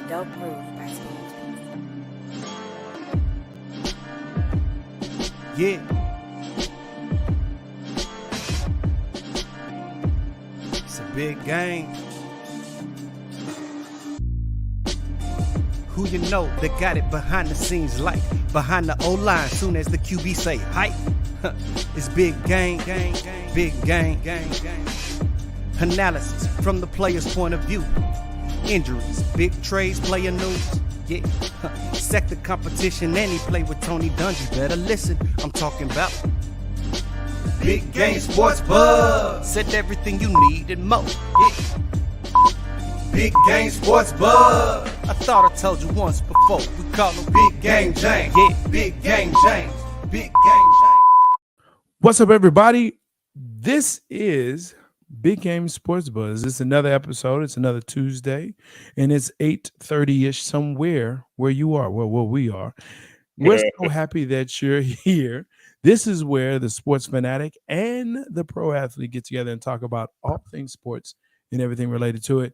Dope move by Steve. Yeah. It's a big game. Who you know that got it behind the scenes like behind the O-line soon as the QB say hype. It's big game, big game. Analysis from the player's point of view. Injuries, big trades, player news. Yeah, sector competition, and he play with Tony Dungy. Better listen, I'm talking about Big Game Sports Buzz. Said everything you need and more. Yeah. Big Game Sports Buzz. I thought I told you once before. We call him Big Game James. Yeah, Big Game James. Big Game James. What's up, everybody? This is Big Game Sports Buzz. It's another episode. It's another Tuesday, and it's 8:30-ish somewhere where you are, where we are. We're so happy that you're here. This is where the sports fanatic and the pro athlete get together and talk about all things sports and everything related to it.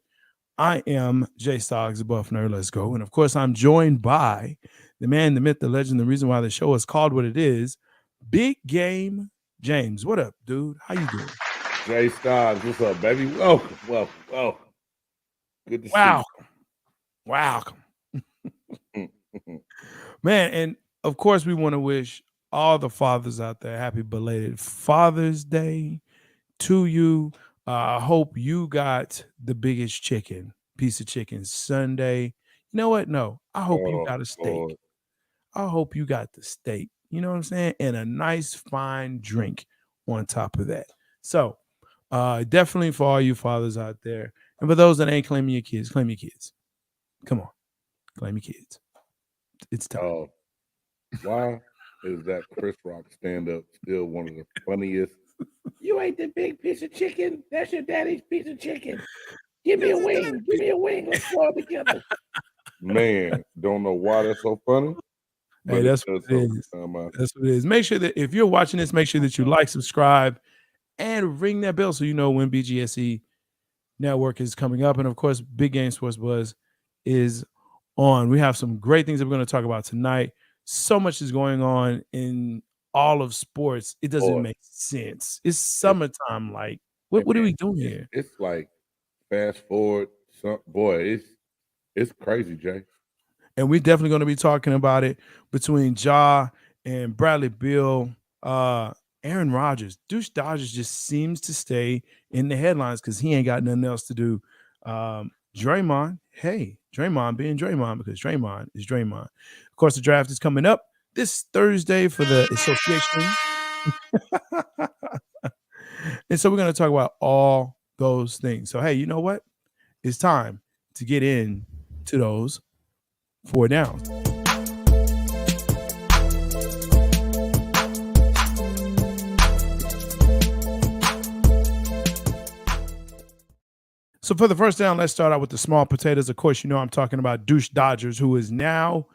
I am J-Stogs, the Buff Nerd. Let's go. And, of course, I'm joined by the man, the myth, the legend, the reason why the show is called what it is, Big Game James. What up, dude? How you doing? J-Stogs, what's up, baby? Welcome. Good to see you. Welcome. Man, and, of course, we want to wish all the fathers out there happy belated Father's Day to you. I hope you got the biggest piece of chicken Sunday. You know what? No, I hope you got a steak. Lord. I hope you got the steak. You know what I'm saying? And a nice fine drink on top of that. So definitely for all you fathers out there. And for those that ain't claiming your kids, claim your kids. Come on. Claim your kids. It's time. Why is that Chris Rock stand-up still one of the funniest? You ate the big piece of chicken. That's your daddy's piece of chicken. Give me a wing. Give me a wing. Let's throw it together. Man, don't know why that's so funny. Hey, that's what it is. That's what it is. Make sure that if you're watching this, make sure that you like, subscribe, and ring that bell so you know when BGSB Network is coming up. And, of course, Big Game Sports Buzz is on. We have some great things that we're going to talk about tonight. So much is going on in all of sports. It doesn't make sense. It's summertime. Like, what are we doing here? It's like fast forward. It's crazy, Jay. And we're definitely going to be talking about it between Ja and Bradley Beal, Aaron Rodgers. Douche Dodgers just seems to stay in the headlines because he ain't got nothing else to do. Draymond being Draymond because Draymond is Draymond. Of course, the draft is coming up this Thursday for the association. And so we're going to talk about all those things. So, hey, you know what? It's time to get into those 4 downs. So for the first down, let's start out with the small potatoes. Of course, you know I'm talking about Douche Dodgers, who is now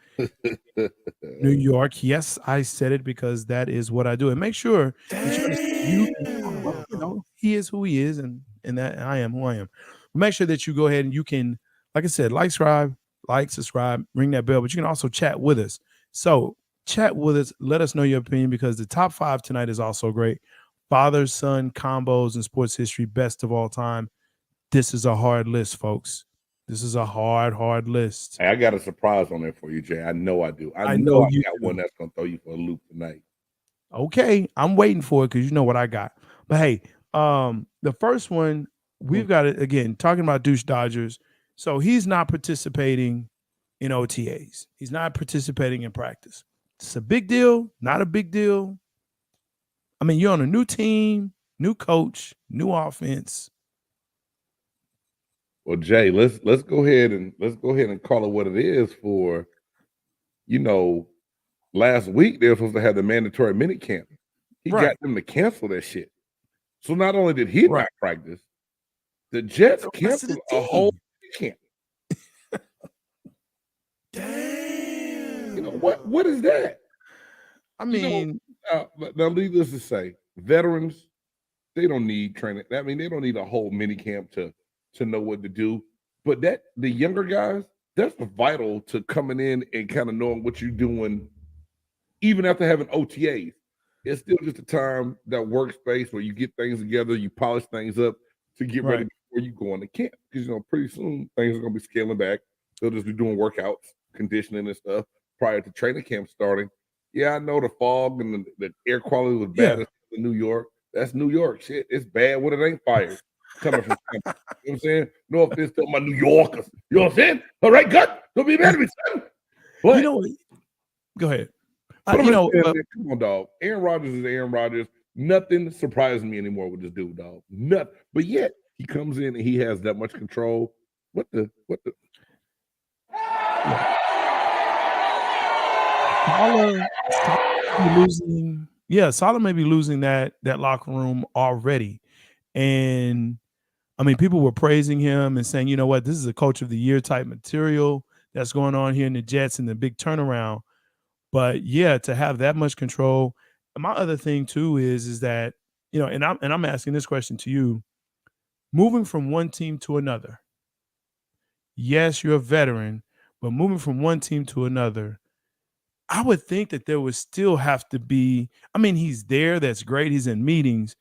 New York. Yes, I said it because that is what I do. And make sure that you know he is who he is, and that I am who I am. Make sure that you go ahead and you can, like I said, subscribe, ring that bell, but you can also chat with us. So chat with us. Let us know your opinion because the top 5 tonight is also great. Father-son combos in sports history, best of all time. This is a hard list, folks. This is a hard list. Hey, I got a surprise on there for you, Jay. I know I do. I know I got one that's going to throw you for a loop tonight. Okay, I'm waiting for it because you know what I got. But hey, the first one, we've got it again, talking about Douche Dodgers. So he's not participating in OTAs. He's not participating in practice. It's a big deal, not a big deal. I mean, you're on a new team, new coach, new offense. Well, Jay, let's go ahead and call it what it is. For last week they were supposed to have the mandatory minute camp. He got them to cancel that shit. So not only did he not practice, the Jets canceled a whole camp. Damn. What is that? I mean, now needless to say, veterans, they don't need training. I mean, they don't need a whole mini camp to know what to do. But the younger guys, that's vital to coming in and kind of knowing what you're doing, even after having OTAs. It's still just a time, that workspace where you get things together, you polish things up to get ready before you go on the camp. Because pretty soon things are gonna be scaling back. They'll just be doing workouts, conditioning and stuff prior to training camp starting. Yeah, I know the fog and the air quality was bad in New York. That's New York shit. It's bad when it ain't fires coming from campus. You know what I'm saying? No offense to my New Yorkers. You know what I'm saying? All right, gut. Don't be mad at me, son. But, you know what? Go ahead. come on, dog. Aaron Rodgers is Aaron Rodgers. Nothing surprises me anymore with this dude, dog. Nothing. But yet he comes in and he has that much control. What the? Salah may be losing that locker room already. And I mean, people were praising him and saying, you know what, this is a coach of the year type material that's going on here in the Jets and the big turnaround. But yeah, to have that much control. My other thing too is that, and I'm asking this question to you, moving from one team to another. Yes, you're a veteran, but moving from one team to another, I would think that there would still have to be, I mean, he's there, that's great, he's in meetings,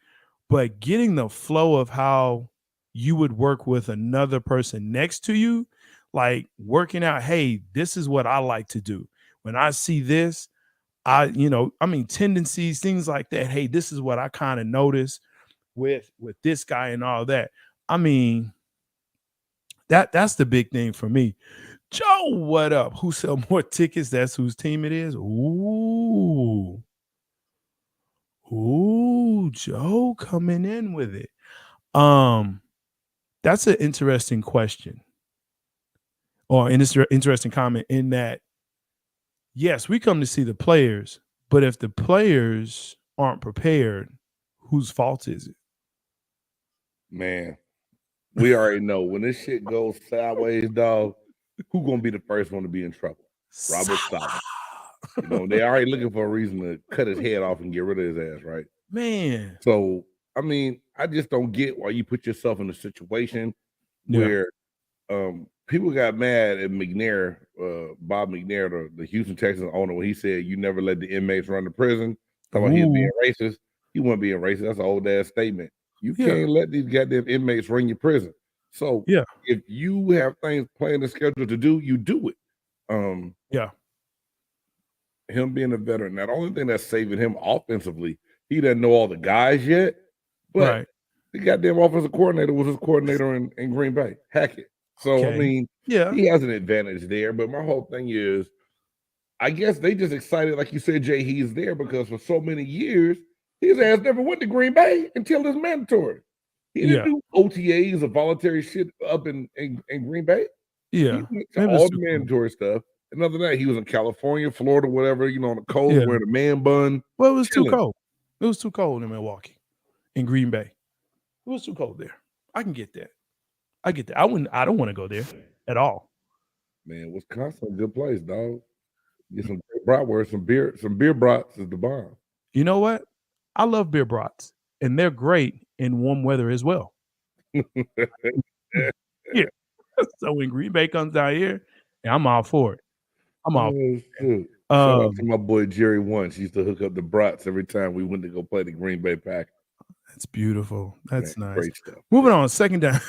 but getting the flow of how you would work with another person next to you, like working out, hey, this is what I like to do. When I see this, tendencies, things like that. Hey, this is what I kind of notice with this guy and all that. I mean, that's the big thing for me. Joe, what up? Who sell more tickets? That's whose team it is. Ooh, Joe coming in with it. That's an interesting question, or an interesting comment in that. Yes, we come to see the players, but if the players aren't prepared, whose fault is it? Man, we already know when this shit goes sideways, dog, who's going to be the first one to be in trouble? Robert Saleh. They already looking for a reason to cut his head off and get rid of his ass, right? Man. So, I mean, I just don't get why you put yourself in a situation where people got mad at McNair, Bob McNair, the Houston Texans owner, when he said, you never let the inmates run the prison. Talking about he was being racist. He wasn't being racist. That's an old-ass statement. You can't let these goddamn inmates run your prison. So if you have things planned and scheduled to do, you do it. Him being a veteran, now the only thing that's saving him offensively, he doesn't know all the guys yet, but the goddamn offensive coordinator was his coordinator in Green Bay, Hackett. So, I mean, he has an advantage there. But my whole thing is, I guess they just excited, like you said, Jay, he's there because for so many years, his ass never went to Green Bay until it's mandatory. He didn't do OTAs or voluntary shit up in Green Bay. Yeah. He went to all the mandatory stuff. And other than that, he was in California, Florida, whatever, on the coast, wearing a man bun. Well, it was too cold. It was too cold in Milwaukee, in Green Bay. It was too cold there. I can get that. I get that. I don't want to go there at all. Man, Wisconsin, a good place, dog. Get some bratwurst, some beer brats is the bomb. You know what? I love beer brats, and they're great in warm weather as well. So when Green Bay comes down here, I'm all for it. Shoot. Shout out to my boy Jerry once. He used to hook up the brats every time we went to go play the Green Bay Packers. That's beautiful. That's nice. Great stuff. Moving on, second down.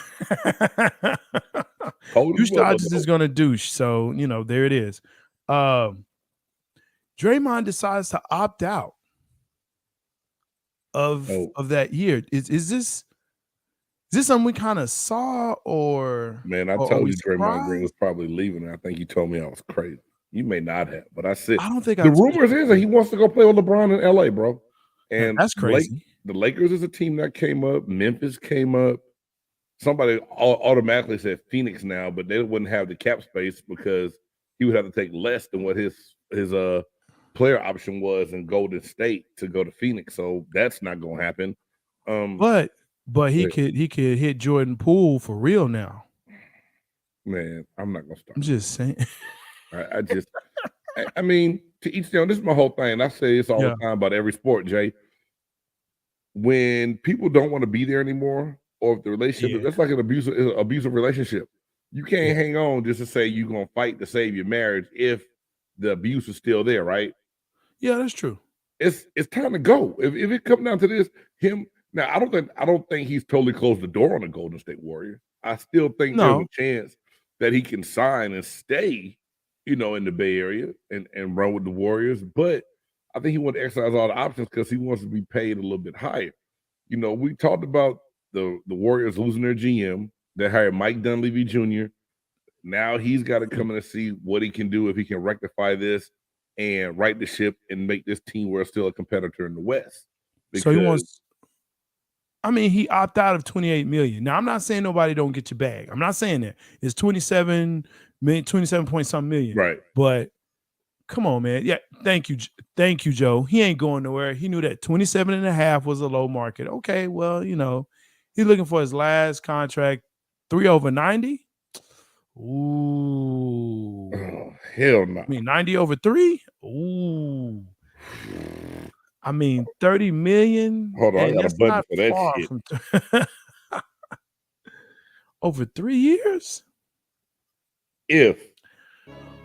Douche Dodgers is going to douche. So, there it is. Draymond decides to opt out of that year. Is this something we kind of saw, or? Man, I told you Draymond Green was probably leaving, and I think you told me I was crazy. You may not have, but I said I don't think the rumors is that he wants to go play with LeBron in LA, bro. And that's crazy. The Lakers is a team that came up. Memphis came up. Somebody automatically said Phoenix now, but they wouldn't have the cap space because he would have to take less than what his player option was in Golden State to go to Phoenix. So that's not going to happen. But he could hit Jordan Poole for real now. Man, I'm not going to start. I'm just saying. I mean, to each their own. This is my whole thing. I say this all the time about every sport, Jay. When people don't want to be there anymore, or if the relationship, that's like an abusive relationship. You can't hang on just to say you're gonna fight to save your marriage if the abuse is still there, right? Yeah, that's true. It's time to go. If it comes down to this, him now, I don't think he's totally closed the door on the Golden State Warriors. I still think there's a chance that he can sign and stay, in the Bay Area and run with the Warriors. But I think he wants to exercise all the options because he wants to be paid a little bit higher. We talked about the Warriors losing their GM. They hired Mike Dunleavy Jr. Now he's got to come in and see what he can do if he can rectify this and right the ship and make this team where it's still a competitor in the West. So he wants. I mean, he opted out of $28 million. Now, I'm not saying nobody don't get your bag. I'm not saying that. It's 27 point something million. Right. But come on, man. Yeah, thank you, Joe. He ain't going nowhere. He knew that 27.5 was a low market. Okay, well, he's looking for his last contract, 3 over 90. Ooh. Oh, hell no. I mean, 90 over 3? Ooh. I mean, 30 million. Hold on, I got a budget for that shit. Over 3 years? If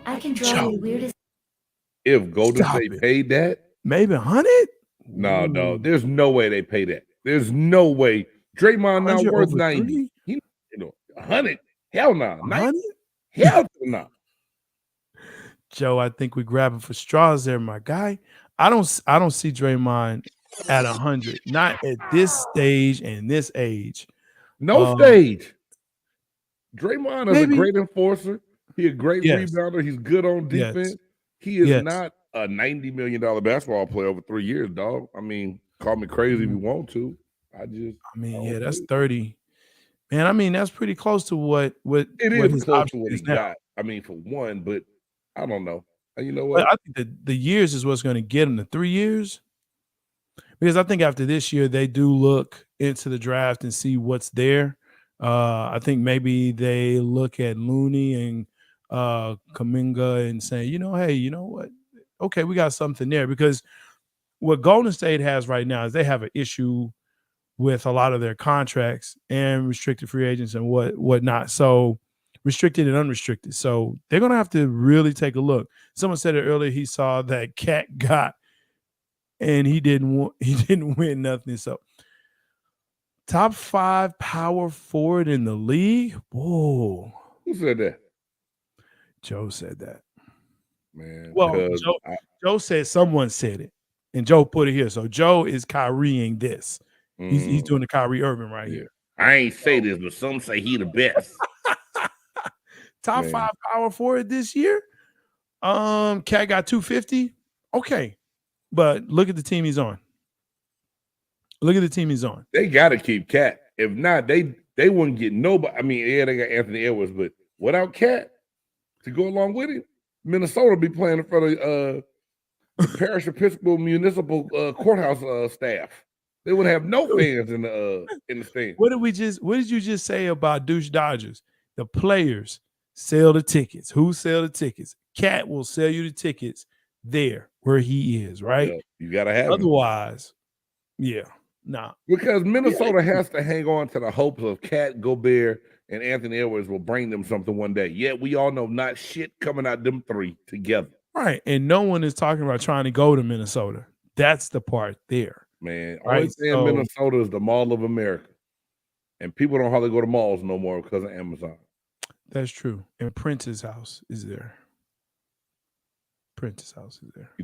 I can draw you the weirdest. If Golden State paid that, maybe 100? No, there's no way they pay that. There's no way. Draymond now worth 90. 100? Hell no. 100? Hell no. Joe, I think we're grabbing for straws there, my guy. I don't see Draymond at 100. Not at this stage and this age. No stage. Draymond is a great enforcer. He's a great rebounder. He's good on defense. Yes. He is not a $90 million basketball player over 3 years, dog. I mean, call me crazy if you want to. That's 30. Man, I mean, that's pretty close to what it is close to what he got. I mean, for one, but I don't know. You know what? But I think that the years is what's going to get him, the 3 years. Because I think after this year, they do look into the draft and see what's there. I think maybe they look at Looney and Kuminga and say, hey, you know what? Okay, we got something there. Because what Golden State has right now is they have an issue with a lot of their contracts and restricted free agents and whatnot. So restricted and unrestricted. So they're going to have to really take a look. Someone said it earlier. He saw that Cat got, and he didn't win nothing. So top 5 power forward in the league. Whoa. Who said that? Joe said that. Man. Well, Joe said someone said it, and Joe put it here. So Joe is Kyrieing this. He's doing the Kyrie Irving right here. I ain't say this, but some say he the best. Top 5 power forward this year. Cat got 250. Okay. But look at the team he's on. They gotta keep Cat. If not, they wouldn't get nobody. I mean, they got Anthony Edwards, but without Cat to go along with it, Minnesota be playing in front of the Parish Episcopal Municipal Courthouse staff. They would have no fans in the stand. What did you just say about douche Dodgers? The players sell the tickets. Who sell the tickets? Cat will sell you the tickets there where he is, right? Yeah, you gotta have otherwise, because Minnesota has to hang on to the hopes of Cat, Gobert, and Anthony Edwards will bring them something one day. Yet we all know not shit coming out them 3 together. Right. And no one is talking about trying to go to Minnesota. That's the part there. Man, always saying Minnesota is the mall of America. And people don't hardly go to malls no more because of Amazon. That's true. And Prince's house is there. You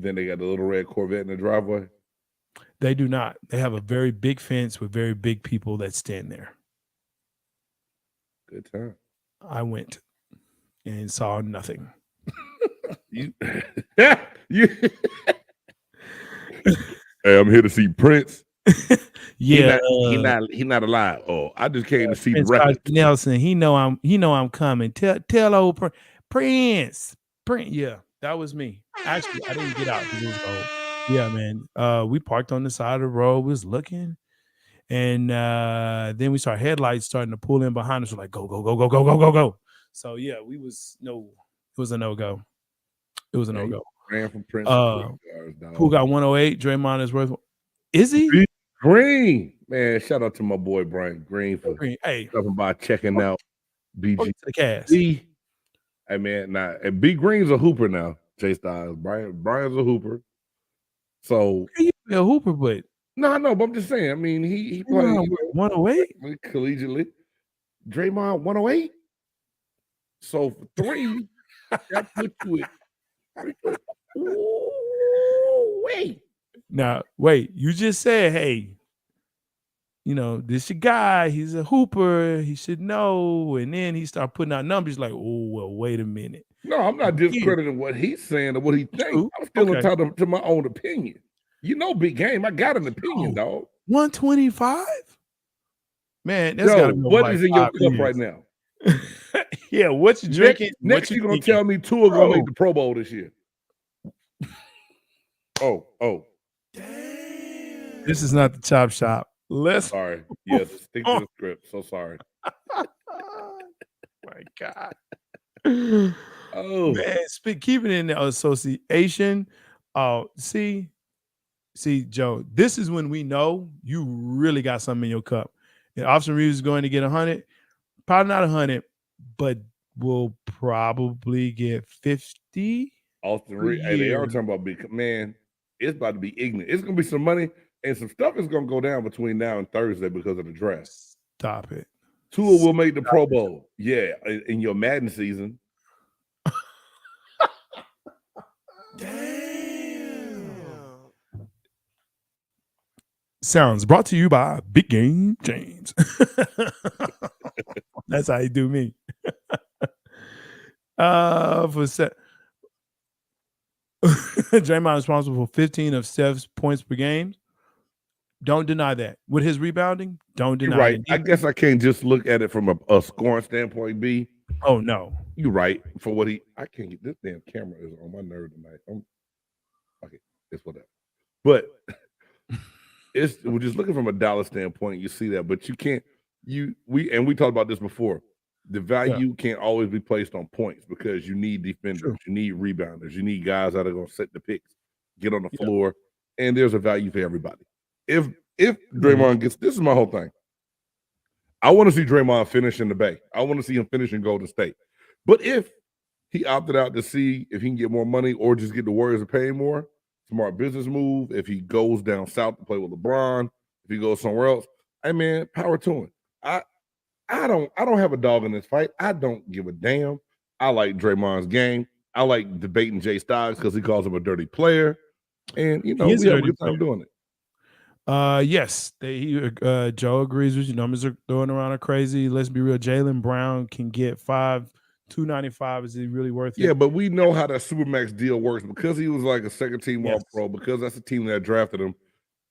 think they got the little red Corvette in the driveway? They do not. They have a very big fence with very big people that stand there. Good time. I went and saw nothing. Hey, I'm here to see Prince. Yeah, he not alive. Oh, I just came to see Prince the record. Nelson. He know I'm coming. Tell old Prince. Yeah, that was me. Actually, I didn't get out because it was cold. Yeah, man. We parked on the side of the road. We was looking, and then we saw headlights starting to pull in behind us. We're like, go. So yeah, it was a no-go. It was a no-go. Ran from Prince. Who got 108? Draymond is worth. Is he? Green. Man, shout out to my boy Brian Green for Hey, talking about checking out Welcome to the cast. BGSB. Hey man, nah, and B Green's a hooper now. J-Stogs. Brian's a hooper. So He a hooper, but no, but I'm just saying. I mean, he played 108 collegiately. Draymond 108. So for 3, that put you at. Ooh, wait. Now, wait. You just said, hey, this your guy. He's a hooper. He should know. And then he started putting out numbers like, oh, well, wait a minute. No, I'm not discrediting what he's saying or what he thinks. I'm still entitled to my own opinion. Big game. I got an opinion, dog. 125? Man, that's got to be what is in your cup right now? Yeah, what you drinking? Next you're going to tell me two are going to make the Pro Bowl this year. Oh. Damn. This is not the chop shop. Sorry. Yes, stick to the script. So sorry. My God. Oh man, keeping it in the association. See, Joe, this is when we know you really got something in your cup. And Officer Reeves is going to get 100, probably not 100, but will probably get 50. Austin Reeves, hey, they are talking about man. It's about to be ignorant. It's gonna be some money and some stuff is gonna go down between now and Thursday because of the draft. Stop it. Tua will make the Pro Bowl. Yeah, in your Madden season. Damn. Sounds brought to you by Big Game James. That's how you do me. Draymond is responsible for 15 of Steph's points per game. Don't deny that. With his rebounding, don't deny You're right. it. I guess I can't just look at it from a scoring standpoint, B. Oh, no. You're right. For what I can't get this damn camera is on my nerve tonight. Okay, it's whatever. But we're just looking from a dollar standpoint, you see that, but you can't we talked about this before. The value can't always be placed on points because you need defenders, you need rebounders, you need guys that are going to set the picks, get on the floor, and there's a value for everybody. If Draymond gets, this is my whole thing. I want to see Draymond finish in the Bay. I want to see him finish in Golden State. But if he opted out to see if he can get more money or just get the Warriors to pay more, smart business move. If he goes down south to play with LeBron, if he goes somewhere else, hey man, power to him. I don't have a dog in this fight. I don't give a damn. I like Draymond's game. I like debating J-Stogs because he calls him a dirty player. And we have a good time doing it. Yes, Joe agrees with you. Numbers are throwing around are crazy. Let's be real. Jaylen Brown can get $295. Is he really worth it? Yeah, but we know how that Supermax deal works because he was like a second team All-Pro, because that's the team that drafted him.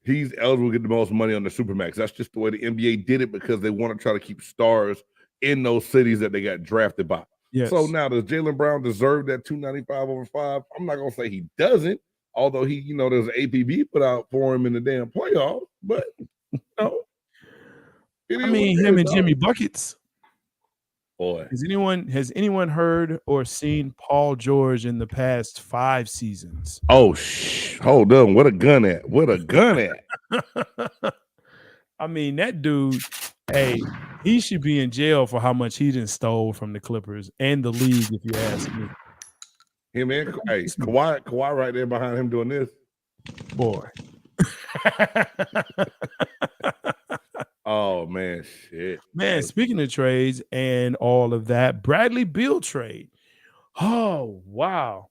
He's eligible to get the most money on the Supermax. That's just the way the NBA did it because they want to try to keep stars in those cities that they got drafted by. Yes. So now does Jaylen Brown deserve that $295 over 5? I'm not gonna say he doesn't, although he, there's an APB put out for him in the damn playoffs. But I mean, him and Jimmy Buckets. Boy, has anyone heard or seen Paul George in the past 5 seasons? Oh, hold on. What a gun at? I mean, that dude, hey, he should be in jail for how much he didn't stole from the Clippers and the league, if you ask me. Him and Kawhi right there behind him doing this. Boy. Oh man, shit. Man, speaking of trades and all of that, Bradley Beal trade. Oh, wow.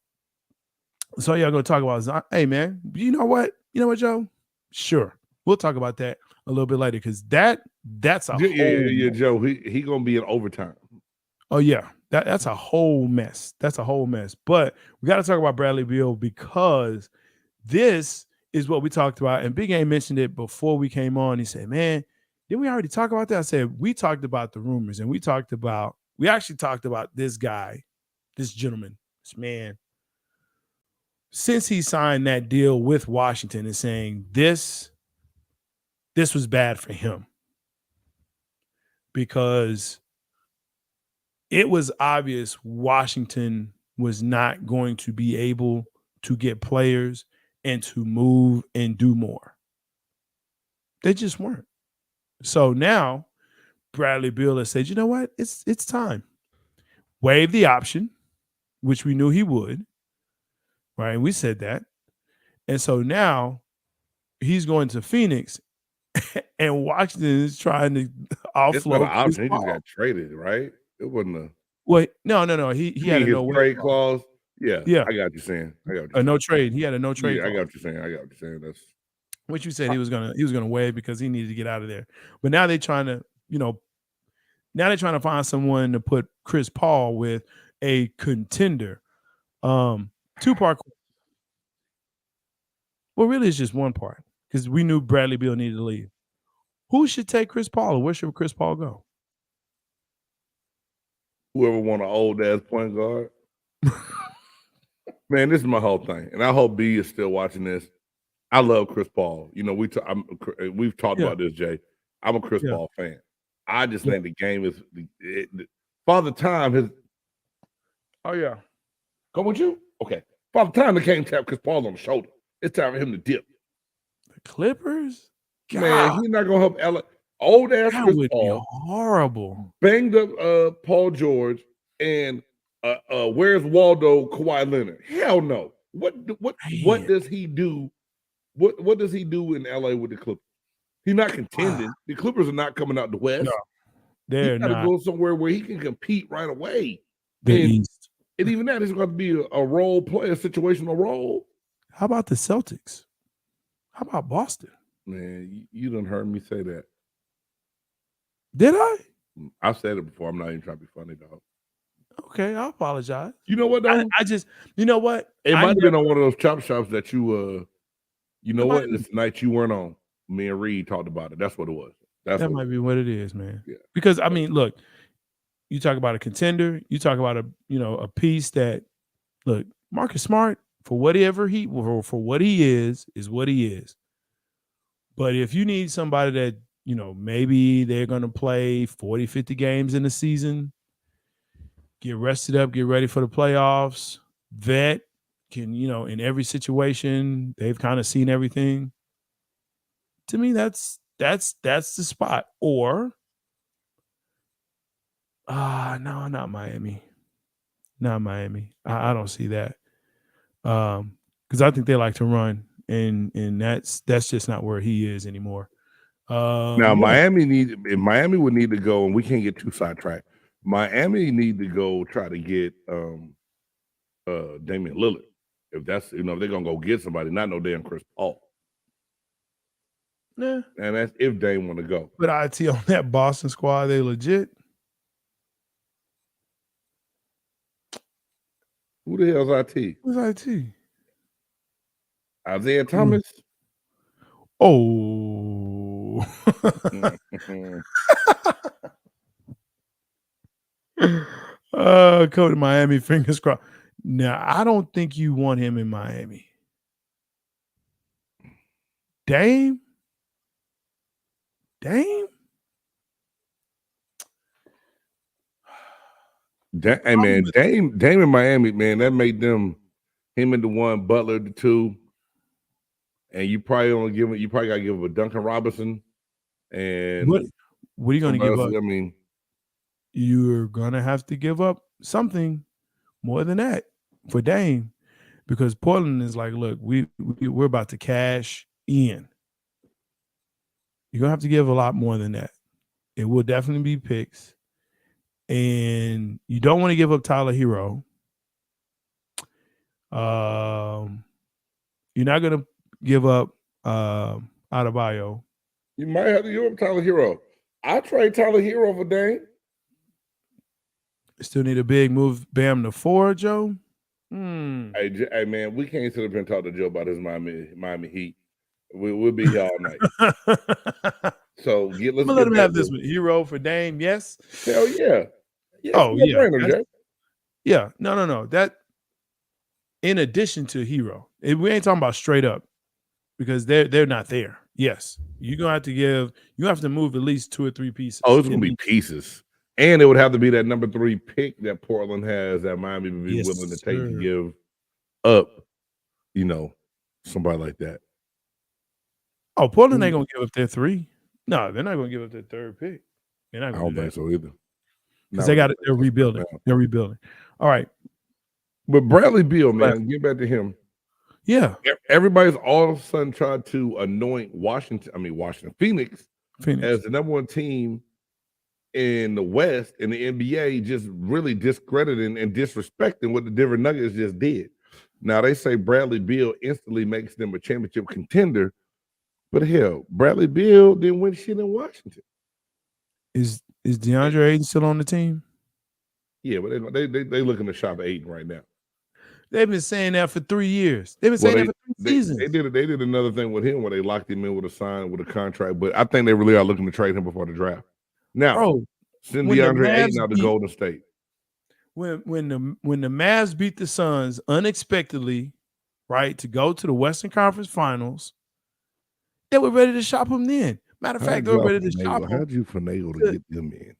So y'all gonna talk about Zion. Hey man, you know what, Joe? Sure. We'll talk about that a little bit later because that's a whole Joe. He gonna be in overtime. Oh, yeah. That's a whole mess. But we got to talk about Bradley Beal because this is what we talked about. And Big A mentioned it before we came on. He said, man, didn't we already talk about that? I said, we talked about the rumors and we actually talked about this guy, this gentleman, this man, since he signed that deal with Washington and saying this was bad for him because it was obvious Washington was not going to be able to get players and to move and do more. They just weren't. So now Bradley Beal has said, you know what? It's time. Waive the option, which we knew he would. Right. And we said that. And so now he's going to Phoenix and Washington is trying to It's not an offload Chris option. He just Paul. got traded, right? It wasn't a. Wait, no. He You had mean a his no trade clause? Yeah, Yeah. I got what you're saying. A no trade. He had a no trade. Yeah, I clause, got what you're saying. I got what you're saying. That's which you said he was gonna waive because he needed to get out of there. But now they're trying to, find someone to put Chris Paul with a contender. Two-part. Well, really, it's just one part because we knew Bradley Beal needed to leave. Who should take Chris Paul, or where should Chris Paul go? whoever want an old ass point guard. Man, this is my whole thing, and I hope B is still watching this. I love Chris Paul. You know, we've talked about this, Jay. I'm a Chris Paul fan. I just think the game is Father Time has. Oh yeah, come with you. Okay, Father Time they can't tap Chris Paul on the shoulder. It's time for him to dip. The Clippers, God. Man, he's not gonna help LA. Old ass that Chris would Paul, be horrible. Banged up Paul George, and where's Waldo Kawhi Leonard? Hell no. What does he do? What does he do in LA with the Clippers? He's not contending. The Clippers are not coming out the West. No, they're He's got to not. go somewhere where he can compete right away. The East. And even that is going to be a role play, a situational role. How about the Celtics? How about Boston? Man, you done heard me say that. Did I? I've said it before. I'm not even trying to be funny, dog. Okay, I apologize. You know what, though? I just, you know what? It might have been on one of those chop shops that you, you know what? It's the night you weren't on. Me and Reed talked about it. That's what it was. That might be what it is, man. Yeah. Because I mean, look, you talk about a contender. You talk about a piece that, look, Marcus Smart for what he is what he is. But if you need somebody that maybe they're going to play 40, 50 games in the season, get rested up, get ready for the playoffs, vet can in every situation they've kind of seen everything. To me, that's the spot. Or no, not Miami. Not Miami. I don't see that. Because I think they like to run, and that's just not where he is anymore. Now Miami would need to go, and we can't get too sidetracked. Miami need to go try to get Damian Lillard. If that's if they're gonna go get somebody, not no damn Chris Paul. Yeah. And that's if Dame want to go. But IT on that Boston squad, they legit. Who the hell's IT? Who's IT? Isaiah Thomas. Oh. Go to Miami, fingers crossed. Now, I don't think you want him in Miami. Dame? Hey man, Dame in Miami, man, that made him and the one, Butler the two, and you probably gotta give him a Duncan Robinson. And what are you gonna give up? I mean, you're gonna have to give up something more than that for Dame, because Portland is like, look, we're about to cash in. You're gonna have to give a lot more than that. It will definitely be picks. And you don't want to give up Tyler Hero. You're not going to give up Adebayo. You might have to give up Tyler Hero. I trade Tyler Hero for Dame. Still need a big move. Bam to 4, Joe. Hey man, we can't sit up and talk to Joe about his Miami Heat. We'll be here all night. So let's let him have this one. Hero for Dame, yes. Hell yeah. Yeah. No. That in addition to Hero, we ain't talking about straight up, because they're not there. Yes, you're gonna have to you have to move at least 2 or 3 pieces. Oh, it's gonna be pieces, and it would have to be that number 3 pick that Portland has that Miami would be willing to take to give up. Somebody like that. Oh, Portland ain't gonna give up their 3. No, they're not gonna give up their 3rd pick. They're not I going don't to do think that so either. because they're rebuilding. They're rebuilding. All right. But Bradley Beal, man, get back to him. Yeah. Everybody's all of a sudden tried to anoint Phoenix as the number one team in the West in the NBA, just really discrediting and disrespecting what the Denver Nuggets just did. Now they say Bradley Beal instantly makes them a championship contender, but hell, Bradley Beal didn't win shit in Washington. Is DeAndre Ayton still on the team? Yeah, but they looking to shop Ayton right now. They've been saying that for 3 years. They've been saying that for 3 seasons. They did another thing with him where they locked him in with a contract, but I think they really are looking to trade him before the draft. Now, send DeAndre Ayton out to Golden State. When the Mavs beat the Suns unexpectedly, right, to go to the Western Conference Finals, they were ready to shop him then. Matter of fact, they were ready to shop him. How'd you finagle to get them in?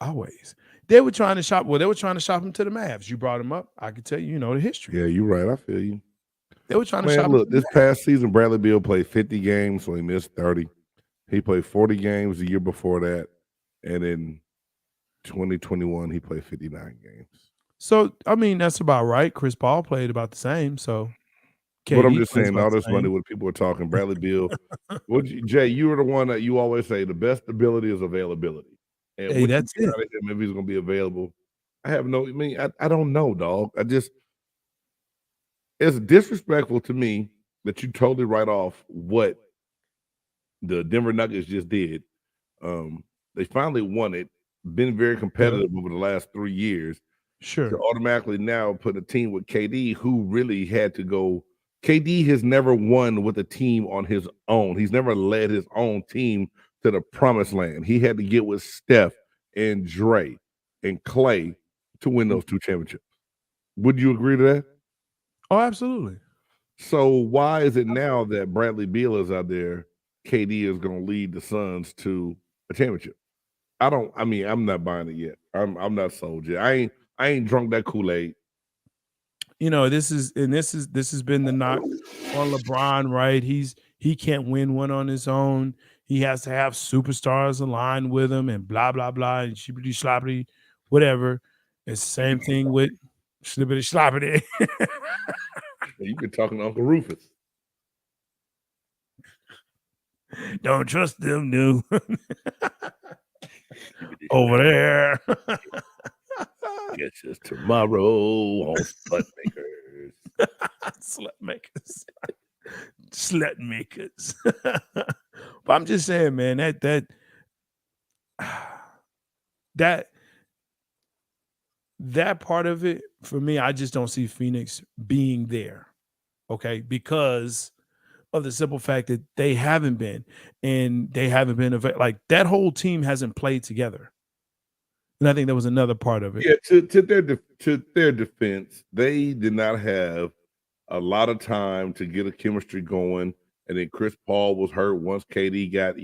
Always. They were trying to shop. Well, they were trying to shop him to the Mavs. You brought him up. I can tell you, the history. Yeah, you're right. I feel you. They were trying to shop. Look, this past season, Bradley Beal played 50 games, so he missed 30. He played 40 games the year before that, and in 2021, he played 59 games. So, I mean, that's about right. Chris Paul played about the same. So, but I'm just saying, all this money, what people are talking, Bradley Beal. Jay, you were the one that you always say the best ability is availability. And hey, that's it. If he's going to be available, I don't know, dog. It's disrespectful to me that you totally write off what the Denver Nuggets just did. They finally won it, been very competitive over the last 3 years. Sure. To automatically now put a team with KD who really had to go. KD has never won with a team on his own. He's never led his own team to the promised land. He had to get with Steph and Dre and Clay to win those 2 championships. Would you agree to that? Oh, absolutely. So why is it now that Bradley Beal is out there, KD is going to lead the Suns to a championship? I'm not buying it yet. I'm not sold yet. I ain't drunk that Kool-Aid. This has been the knock on LeBron, right? He can't win one on his own. He has to have superstars aligned with him and blah, blah, blah, and shibbity sloppity, whatever. It's the same thing with slippity sloppity. You've been talking to Uncle Rufus. Don't trust them, new. Over there. It's just tomorrow on Slut Makers. Slut makers. But I'm just saying, man, that part of it, for me, I just don't see Phoenix being there. Okay, because of the simple fact that they haven't been, and they haven't been like that whole team hasn't played together. And I think that was another part of it. Yeah, to their defense, they did not have a lot of time to get a chemistry going. And then Chris Paul was hurt once KD got,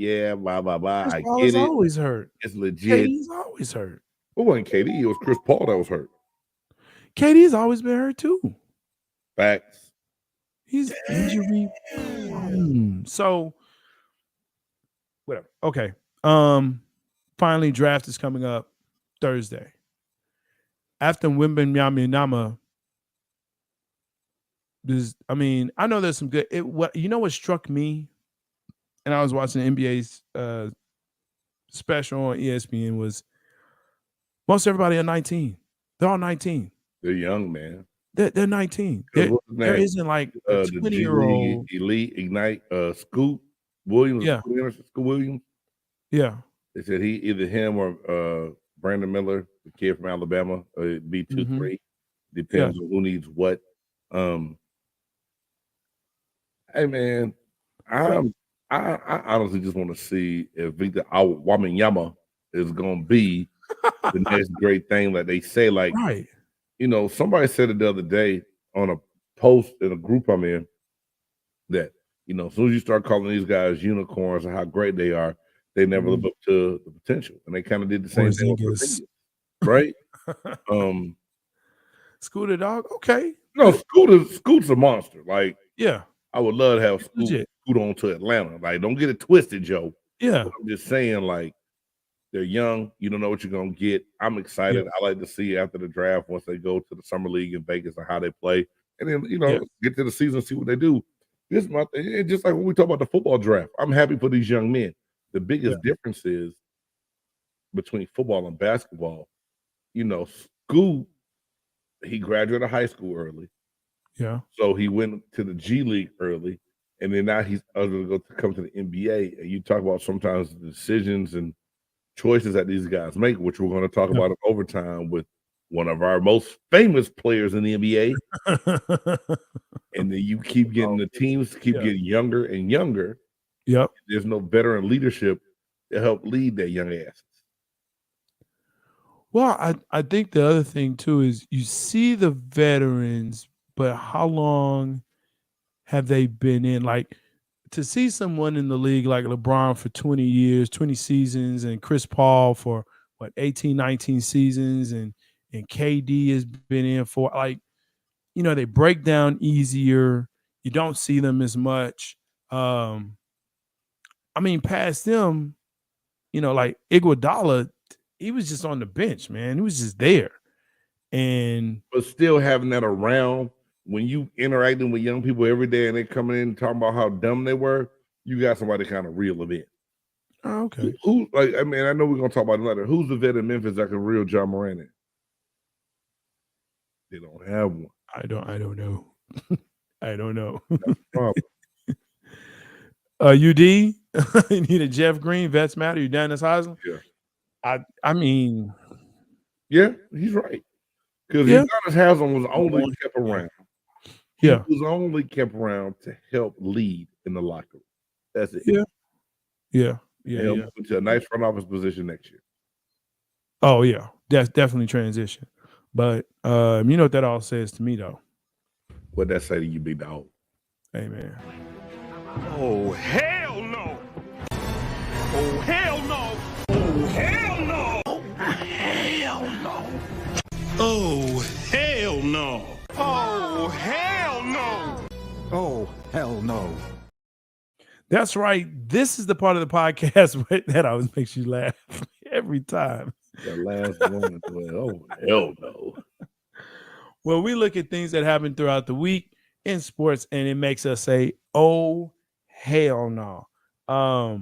blah, blah, blah. Chris Paul is always hurt. It's legit. KD's always hurt. It wasn't KD. It was Chris Paul that was hurt. KD's always been hurt too. Facts. He's injury. So, whatever. Okay. Finally, draft is coming up Thursday. After Wembanyama, I know there's some good. What struck me, and I was watching the NBA's special on ESPN, was most everybody are 19. They're all 19. They're young, man. They're 19. There isn't like a 20-year-old elite Ignite Scoot Williams. Yeah. Scoot Williams. Yeah. They said either him or Brandon Miller, the kid from Alabama, it'd be 2-3. Depends on who needs what. Hey man, I honestly just want to see if Victor Wembanyama is gonna be the next great thing. Like they say, like right. Somebody said it the other day on a post in a group I'm in that as soon as you start calling these guys unicorns and how great they are, they never live up to the potential, and they kind of did the same thing with Porzingis, right? Scooter dog, okay. No, Scoot's a monster. Like, yeah, I would love to have Scoot on to Atlanta. Like, don't get it twisted, Joe. Yeah. But I'm just saying, like, they're young. You don't know what you're gonna get. I'm excited. Yeah. I like to see after the draft once they go to the summer league in Vegas and how they play, and then Yeah. get to the season, see what they do. This month, and just like when we talk about the football draft, I'm happy for these young men. The biggest difference is between football and basketball. Scoot, he graduated high school early, Yeah. so he went to the G League early, and then now he's going to come to the NBA. And you talk about sometimes the decisions and choices that these guys make, which we're going to talk about in overtime with one of our most famous players in the NBA. And then you keep getting the teams getting younger and younger. Yep. There's no veteran leadership to help lead their young asses. Well, I think the other thing too is you see the veterans, but how long have they been in? Like, to see someone in the league like LeBron for 20 years, 20 seasons, and Chris Paul for 18, 19 seasons, and KD has been in for, like, they break down easier. You don't see them as much. I mean, past them, like Iguodala, he was just on the bench, man. He was just there. But still having that around when you interacting with young people every day and they coming in and talking about how dumb they were, you got somebody kind of reel them in. Oh, okay. I know we're gonna talk about it later. Who's the vet in Memphis that can reel Ja Morant in? They don't have one. I don't know. I don't know. That's the problem. UD, you need a Jeff Green, Vets Matter, you Dennis Heisler? Yeah. I mean, yeah, he's right. Because Udonis Haslam was only kept around. He was only kept around to help lead in the locker room. That's it. Yeah. To a nice front office position next year. Oh yeah, that's definitely transition. But you know what that all says to me though. What that say to you, big dog? Hey man. Oh hell no! Oh hell no! Oh hell no! Oh hell no! Oh hell no! Oh hell no! Oh hell no! That's right. This is the part of the podcast that always makes you laugh every time. The last one. Oh hell no! Well, we look at things that happen throughout the week in sports, and it makes us say, "Oh hell no!" I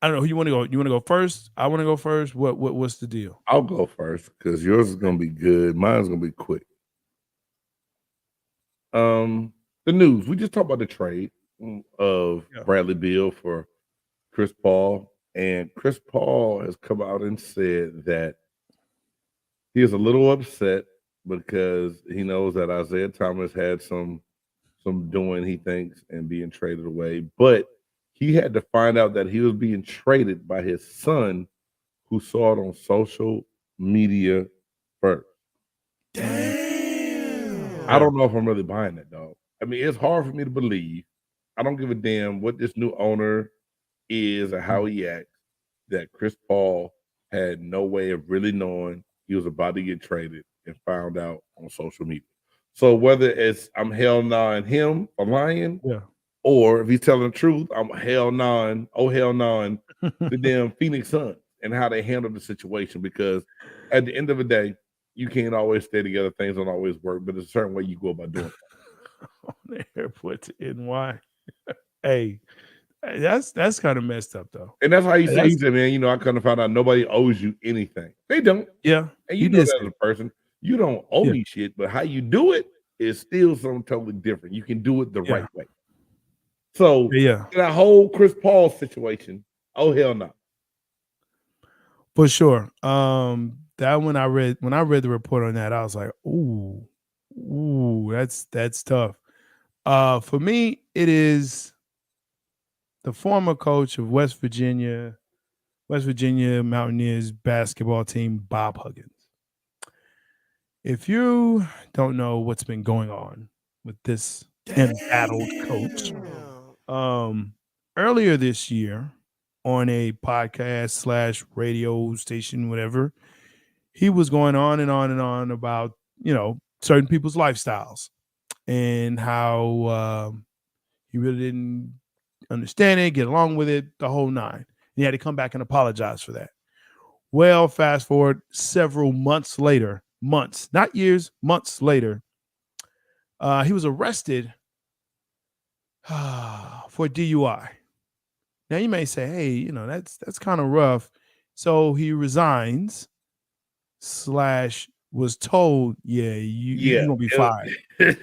don't know who you want to go. You want to go first? I want to go first. What's the deal? I'll go first because yours is gonna be good. Mine's gonna be quick. The news. We just talked about the trade of Bradley Beal for Chris Paul, and Chris Paul has come out and said that he is a little upset because he knows that Isaiah Thomas had some doing, he thinks, and being traded away, but he had to find out that he was being traded by his son, who saw it on social media first. Damn. I don't know if I'm really buying that, dog. I mean, it's hard for me to believe. I don't give a damn what this new owner is or how he acts, that Chris Paul had no way of really knowing he was about to get traded and found out on social media. So whether it's I'm hell nah and him a lying, or if he's telling the truth, I'm hell nah and the damn Phoenix Suns and how they handle the situation. Because at the end of the day, you can't always stay together. Things don't always work, but there's a certain way you go about doing it. On the airport to NY. Hey, that's kind of messed up though. And that's how he said, man, I kind of found out nobody owes you anything. They don't. Yeah. And you know that as a person. You don't owe me shit, but how you do it is still something totally different. You can do it the right way. So that whole Chris Paul situation, oh hell no. For sure. That when I read the report on that, I was like, ooh, that's tough. For me, it is the former coach of West Virginia Mountaineers basketball team, Bob Huggins. If you don't know what's been going on with this embattled coach, earlier this year on a podcast / radio station, whatever, he was going on and on and on about, certain people's lifestyles and how he really didn't understand it, get along with it, the whole nine. He had to come back and apologize for that. Well, fast forward several months later, months, not years, months later, he was arrested for DUI. Now you may say, hey, you know, that's kind of rough. So he resigns / was told, you're gonna be fired. I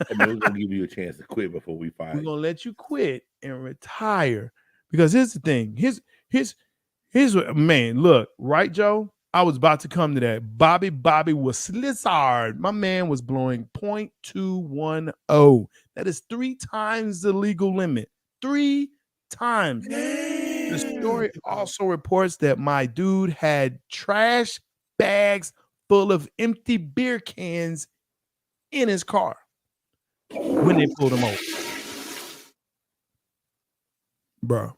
mean, we're gonna give you a chance to quit before we fire. We're gonna let you quit and retire. Because here's the thing. Here's what, man, look, right, Joe? I was about to come to that. Bobby was slizzard. My man was blowing .210. That is 3 times the legal limit. 3 times. The story also reports that my dude had trash bags full of empty beer cans in his car when they pulled him over. Bro.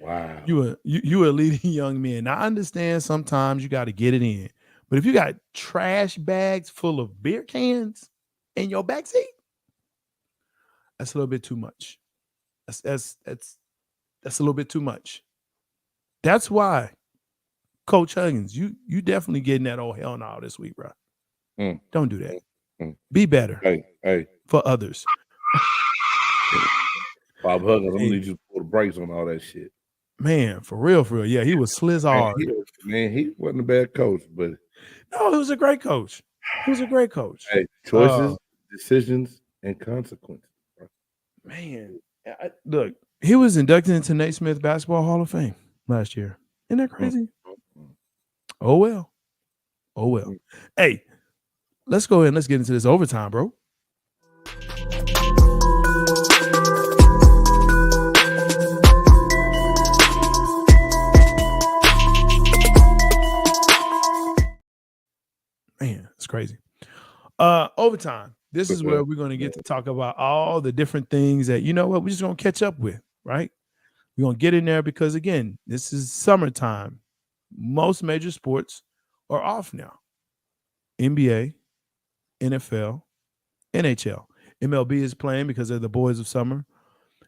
Wow. You a leading young man. Now, I understand sometimes you got to get it in. But if you got trash bags full of beer cans in your backseat, that's a little bit too much. That's a little bit too much. That's why, Coach Huggins, you definitely getting that old hell no this week, bro. Don't do that. Be better. Hey. For others. Bob Huggins, I'm gonna need you to pull the brakes on all that shit. Man, for real. Yeah, he was slizzard. Man, he wasn't a bad coach, but no, he was a great coach. Hey, choices, decisions, and consequences. Bro. Man, look, he was inducted into Naismith Basketball Hall of Fame last year. Isn't that crazy? Oh well. Hey, let's go ahead and let's get into this overtime, bro. Man, it's crazy. Overtime. This is where we're going to get to talk about all the different things that, you know what, we're just going to catch up with, right? We're going to get in there because, again, this is summertime. Most major sports are off now. NBA, NFL, NHL. MLB is playing because they're the boys of summer.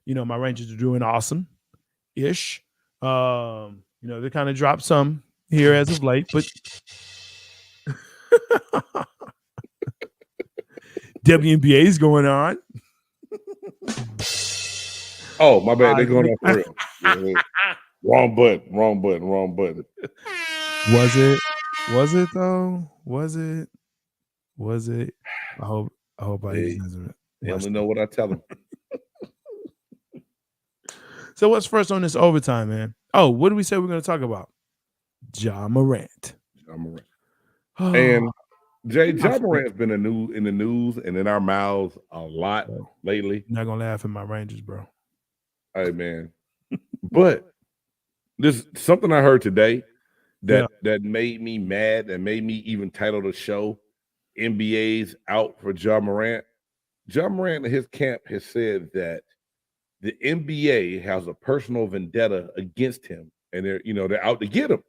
You know, my Rangers are doing awesome-ish. You know, they kind of dropped some here as of late, but WNBA is going on. Oh, my bad. They're going on for real. Wrong button. Was it though? Was it? I hope I doesn't. They only know what I tell them. So what's first on this overtime, man? Oh, what did we say we're going to talk about? Ja Morant. And Ja Morant's been in the news and in our mouths a lot lately. You're not gonna laugh at my Rangers, bro. Hey, man. But this something I heard today that made me mad and made me even title the show NBA's out for Ja Morant. Ja Morant and his camp has said that the NBA has a personal vendetta against him and they're out to get him.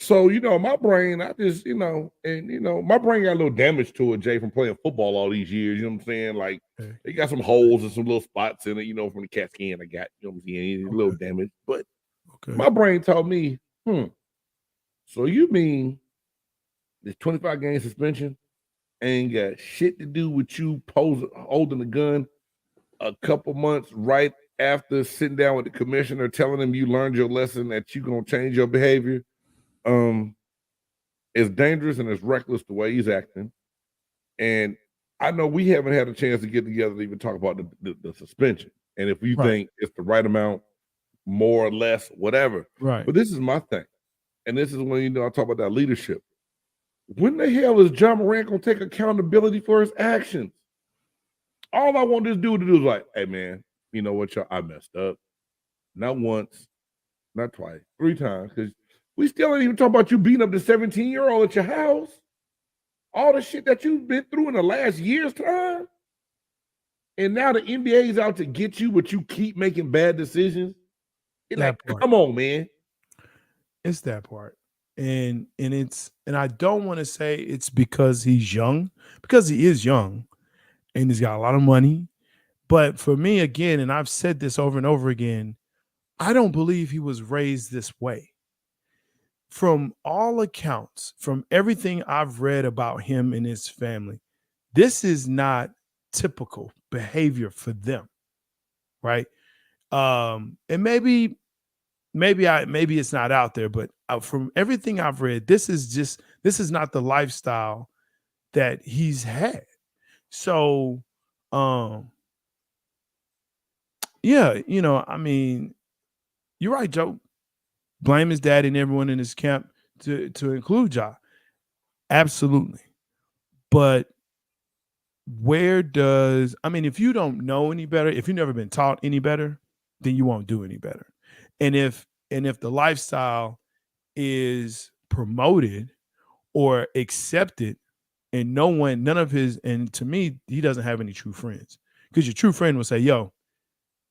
So, my brain, my brain got a little damage to it, Jay, from playing football all these years. You know what I'm saying? Like, they got some holes and some little spots in it, from the cat scan I got. You know what I'm saying? A little damage. But my brain told me, so you mean this 25-game suspension ain't got shit to do with you holding the gun a couple months right after sitting down with the commissioner telling him you learned your lesson that you're going to change your behavior? It's dangerous and it's reckless the way he's acting. And I know we haven't had a chance to get together to even talk about the suspension. And if you think it's the right amount, more or less, whatever. Right. But this is my thing. And this is when, I talk about that leadership. When the hell is Ja Morant going to take accountability for his actions? All I want this dude to do is like, hey, man, you know what, y'all? I messed up. Not once, not twice, 3 times. Because we still ain't even talking about you beating up the 17-year-old at your house. All the shit that you've been through in the last year's time. And now the NBA is out to get you, but you keep making bad decisions. It's like, come on, man. It's that part. And I don't want to say it's because he's young, because he is young and he's got a lot of money. But for me, again, and I've said this over and over again, I don't believe he was raised this way. From all accounts, from everything I've read about him and his family, this is not typical behavior for them, right? And maybe it's not out there, but from everything I've read, this is not the lifestyle that he's had. So, yeah, I mean, you're right, Joe. Blame his dad and everyone in his camp to include Ja. Absolutely. But if you don't know any better, if you've never been taught any better, then you won't do any better. And if the lifestyle is promoted or accepted, and and to me, he doesn't have any true friends, because your true friend will say, yo,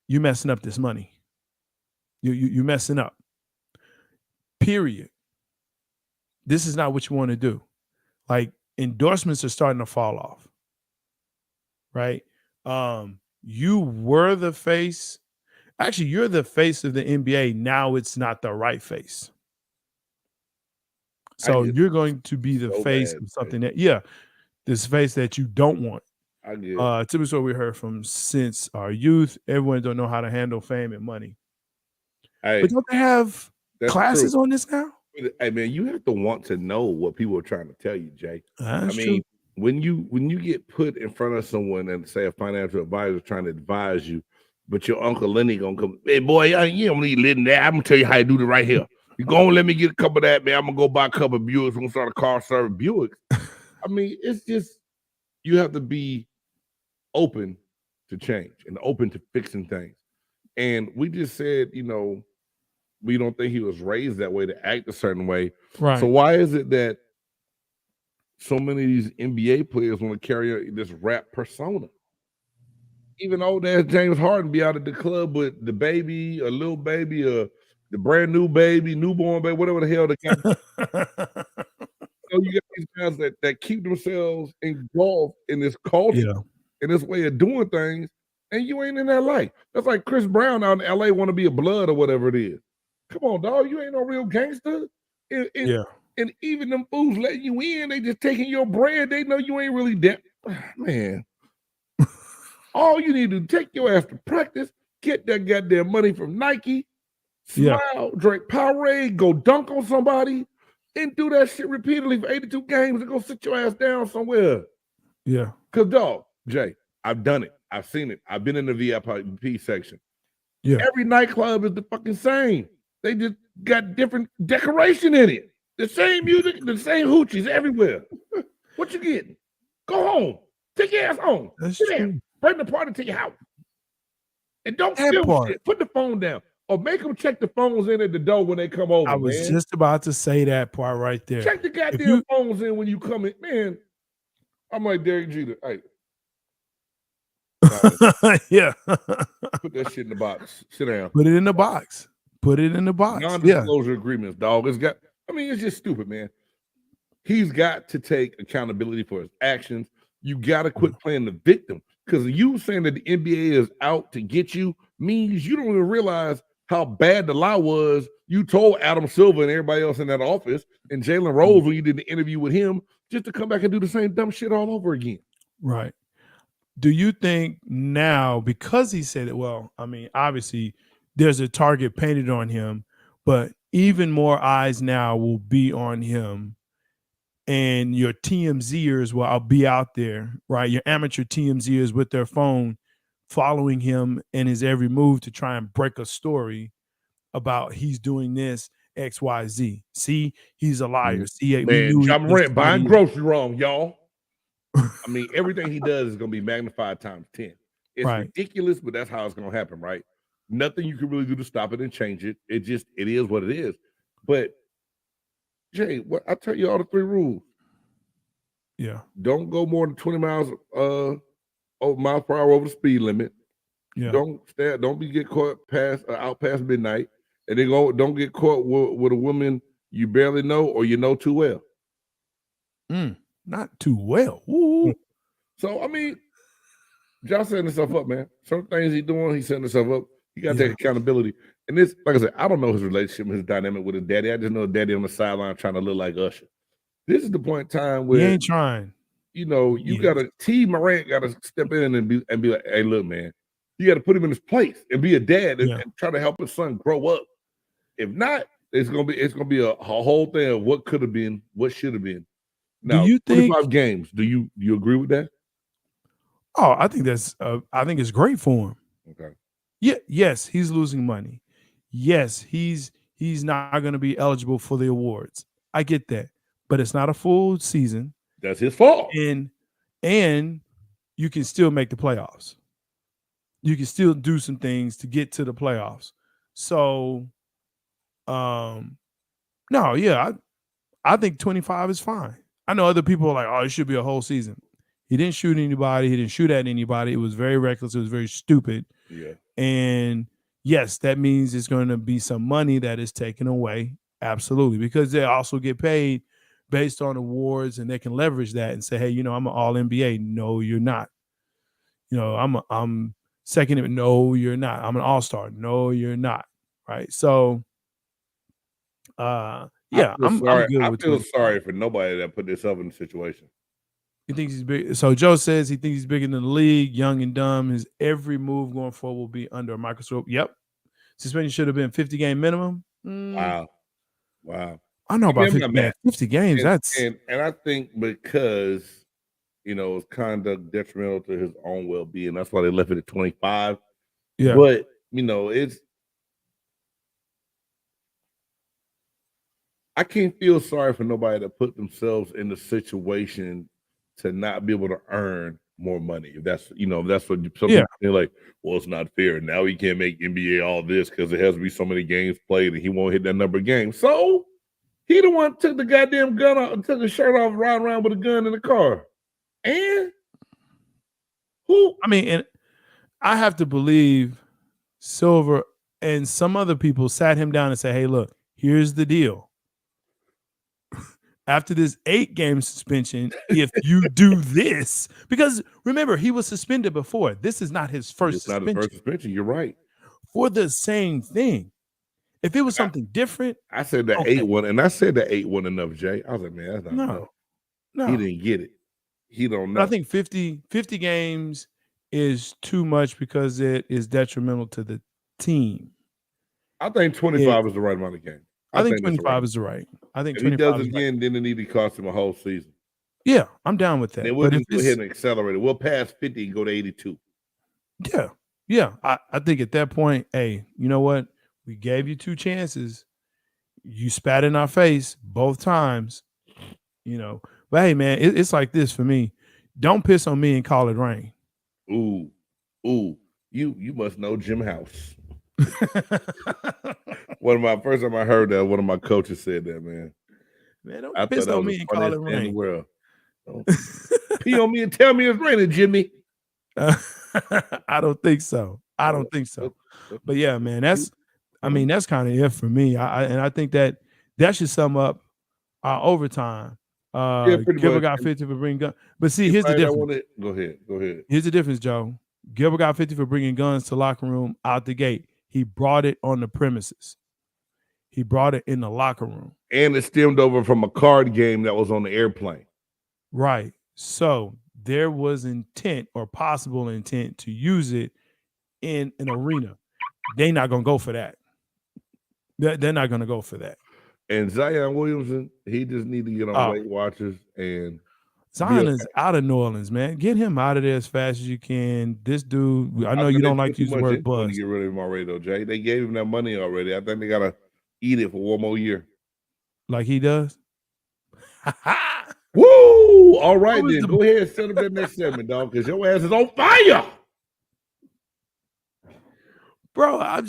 you messing up this money. You messing up. Period. This is not what you want to do. Like, endorsements are starting to fall off. Right? You were the face. Actually, you're the face of the NBA. Now it's not the right face. So you're going to be the face of something this face that you don't want. I get Typically what we heard from since our youth. Everyone don't know how to handle fame and money. But don't they have classes on this now? Hey man, you have to want to know what people are trying to tell you, Jay. That's true. When you get put in front of someone and say a financial advisor trying to advise you, but your Uncle Lenny gonna come, hey boy, you don't need letting that. I'm gonna tell you how to do it right here. You gonna let me get a couple of that, man. I'm gonna go buy a couple of Buicks. We're gonna start a car service Buicks. I mean, it's just, you have to be open to change and open to fixing things. And we just said, we don't think he was raised that way to act a certain way. Right. So why is it that so many of these NBA players want to carry this rap persona? Even old ass James Harden be out at the club with the baby, a little baby, the brand new baby, newborn baby, whatever the hell they got. So you got these guys that keep themselves engulfed in this culture, in this way of doing things, and you ain't in that life. That's like Chris Brown out in LA want to be a blood or whatever it is. Come on, dog, you ain't no real gangster. And even them fools letting you in, they just taking your bread. They know you ain't really that. Man, all you need to do, take your ass to practice, get that goddamn money from Nike, smile, drink Powerade, go dunk on somebody, and do that shit repeatedly for 82 games and go sit your ass down somewhere. Yeah. Because, dog, Jay, I've done it. I've seen it. I've been in the VIP section. Yeah. Every nightclub is the fucking same. They just got different decoration in it. The same music, the same hoochies everywhere. What you getting? Go home. Take your ass home. That's Sit true. down. Bring the party to your house. And don't That steal part. shit. Put the phone down. Or make them check the phones in at the door when they come over, I was man. just about to say that part right there. Check the goddamn phones in when you come in. Man, I'm like Derek Jeter. Hey. Yeah. Put that shit in the box. Sit down. Put it in the box. Put it in the box. Non-disclosure agreements, dog. It's just stupid, man. He's got to take accountability for his actions. You got to quit playing the victim. Because you saying that the NBA is out to get you means you don't even realize how bad the lie was. You told Adam Silver and everybody else in that office and Jalen Rose when you did the interview with him just to come back and do the same dumb shit all over again. Right. Do you think now, because he said it, well, I mean, obviously there's a target painted on him, but even more eyes now will be on him, and your TMZers will be out there, right? Your amateur TMZers with their phone following him in his every move to try and break a story about he's doing this, XYZ. See, he's a liar. See, man, Ja Morant buying grocery wrong, y'all. I mean, everything he does is going to be magnified times 10. It's ridiculous, but that's how it's going to happen, right? Nothing you can really do to stop it and change it. It is what it is. But Jay, I tell you all the 3 rules. Yeah. Don't go more than 20 miles per hour over the speed limit. Yeah. Don't get caught out past midnight, and then don't get caught with a woman you barely know or you know too well. Not too well. Ooh. So I mean, Josh setting himself up, man. Some things he's doing, he's setting himself up. You got to Yeah. take accountability. And this, like I said, I don't know his relationship, his dynamic with his daddy. I just know his daddy on the sideline trying to look like Usher. This is the point in time He where ain't trying. you know you Yeah. gotta Morant gotta step in and be like, hey, look, man, you got to put him in his place and be a dad and, Yeah. and try to help his son grow up. If not, it's gonna be a whole thing of what could have been, what should have been. Do Now, you think? 25 games. Do you agree with that? Oh, I think that's. I think it's great for him. Okay. Yeah. Yes, he's losing money. Yes, he's not going to be eligible for the awards. I get that, but it's not a full season, That's his fault. and you can still make the playoffs. You can still do some things to get to the playoffs. So, no, yeah, I think 25 is fine. I know other people are like, oh, it should be a whole season. He didn't shoot anybody. He didn't shoot at anybody. It was very reckless. It was very stupid. Yeah. And yes, that means it's going to be some money that is taken away. Absolutely. Because they also get paid based on awards and they can leverage that and say, hey, I'm an all NBA. No, you're not. I'm second. No, you're not. I'm an all-star. No, you're not. Right. So, yeah, I'm good I with feel 25. sorry for nobody that put themselves in the situation. He thinks he's big. So Joe says he thinks he's bigger than the league, young and dumb. His every move going forward will be under a microscope. Yep. Suspension should have been 50-game minimum. Wow. I know about I'm 50, not mad. 50 games. And I think because it's conduct detrimental to his own well-being, that's why they left it at 25. Yeah. But it's I can't feel sorry for nobody that put themselves in the situation to not be able to earn more money. If that's that's what some people feel like, well, it's not fair. Now he can't make NBA all this because it has to be so many games played and he won't hit that number of games. So he the one took the goddamn gun off and took his shirt off and riding around with a gun in the car. And who? I mean, and I have to believe Silver and some other people sat him down and said, hey, look, here's the deal. After this 8-game suspension, if you do this, because remember, he was suspended before. This is not his first suspension. Not his first suspension. You're right. For the same thing. If it was something different. I said the 8-1, and I said the 8-1 enough, Jay. I was like, man, that's not enough. No. He didn't get it. He don't know. But I think 50 games is too much because it is detrimental to the team. I think 25 is the right amount of games. I think 25 is the right. I think if he does it right. again, then it need to cost him a whole season. Yeah, I'm down with that. Then we'll just go ahead and accelerate it. We'll pass 50 and go to 82. Yeah. I think at that point, hey, you know what? We gave you 2 chances. You spat in our face both times, But hey, man, it's like this for me. Don't piss on me and call it rain. Ooh, you must know Jim House. First time I heard that, one of my coaches said that, man. Man, don't piss on me and call it rain. Don't pee on me and tell me it's raining, Jimmy. I don't think so. But yeah, man, that's kind of it for me. I think that should sum up overtime. Gilbert got 50 for bringing guns. But see, here's the difference. Go ahead. Here's the difference, Joe. Gilbert got 50 for bringing guns to locker room out the gate. He brought it on the premises. He brought it in the locker room. And it stemmed over from a card game that was on the airplane. Right. So there was intent or possible intent to use it in an arena. They're not going to go for that. They're not going to go for that. And Zion Williamson, he just need to get on Weight Watchers. And Zion is out of New Orleans, man. Get him out of there as fast as you can. This dude, I know you don't like to use the word buzz. To get rid of him already, though, Jay. They gave him that money already. I think they got to eat it for one more year. Like he does? Woo! All right, then. Go ahead and set up that next segment, dog, because your ass is on fire. Bro,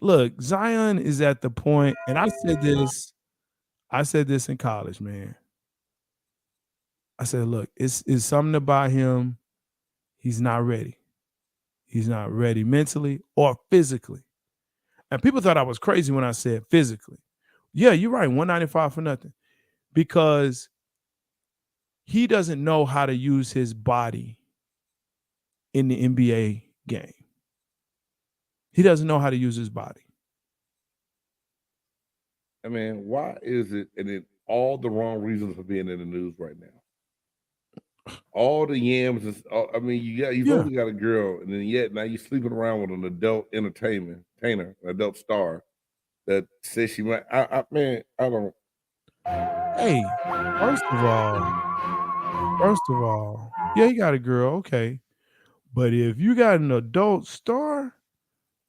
look, Zion is at the point, and I said this in college, man. I said, look, it's something about him. He's not ready. He's not ready mentally or physically. And people thought I was crazy when I said physically. Yeah, you're right, 195 for nothing. Because he doesn't know how to use his body in the NBA game. He doesn't know how to use his body. I mean, why is it? And it all the wrong reasons for being in the news right now. All the yams is. I mean, you've only got a girl, and then yet now you're sleeping around with an adult entertainer, an adult star that says she might. I don't. Hey, first of all, yeah, you got a girl, okay. But if you got an adult star,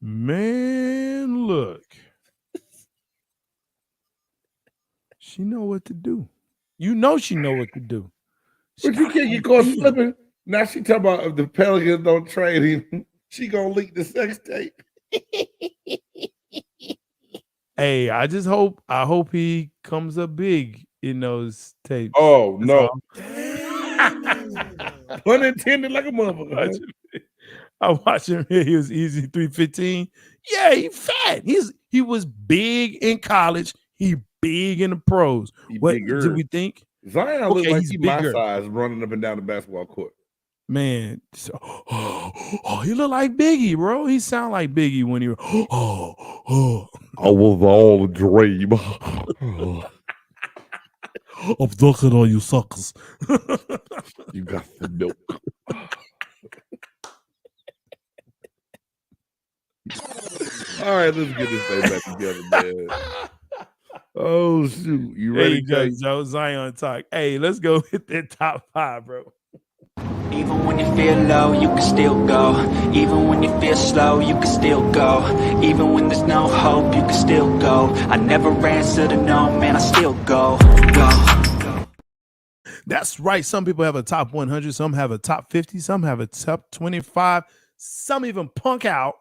man, look. She know what to do. You know she know what to do. But you can't get caught slipping. Now she talking about if the Pelicans don't trade him, she gonna leak the sex tape. Hey, I hope he comes up big in those tapes. Oh no. Pun intended like a motherfucker. I watched him here. He was easy 315. Yeah, he fat. He was big in college. He big in the pros. What did we think? Zion looked like he's my size running up and down the basketball court. Man, he look like Biggie, bro. He sound like Biggie when he I was all a dream. I'm ducking on you suckers. You got the milk. All right, let's get this thing back together, man. Oh shoot, you ready? There you go, Joe. Zion talk. Hey, let's go hit that top 5, bro. Even when you feel low, you can still go. Even when you feel slow, you can still go. Even when there's no hope, you can still go. I never answer to no, man, I still go. That's right. Some people have a top 100. Some have a top 50. Some have a top 25. Some even punk out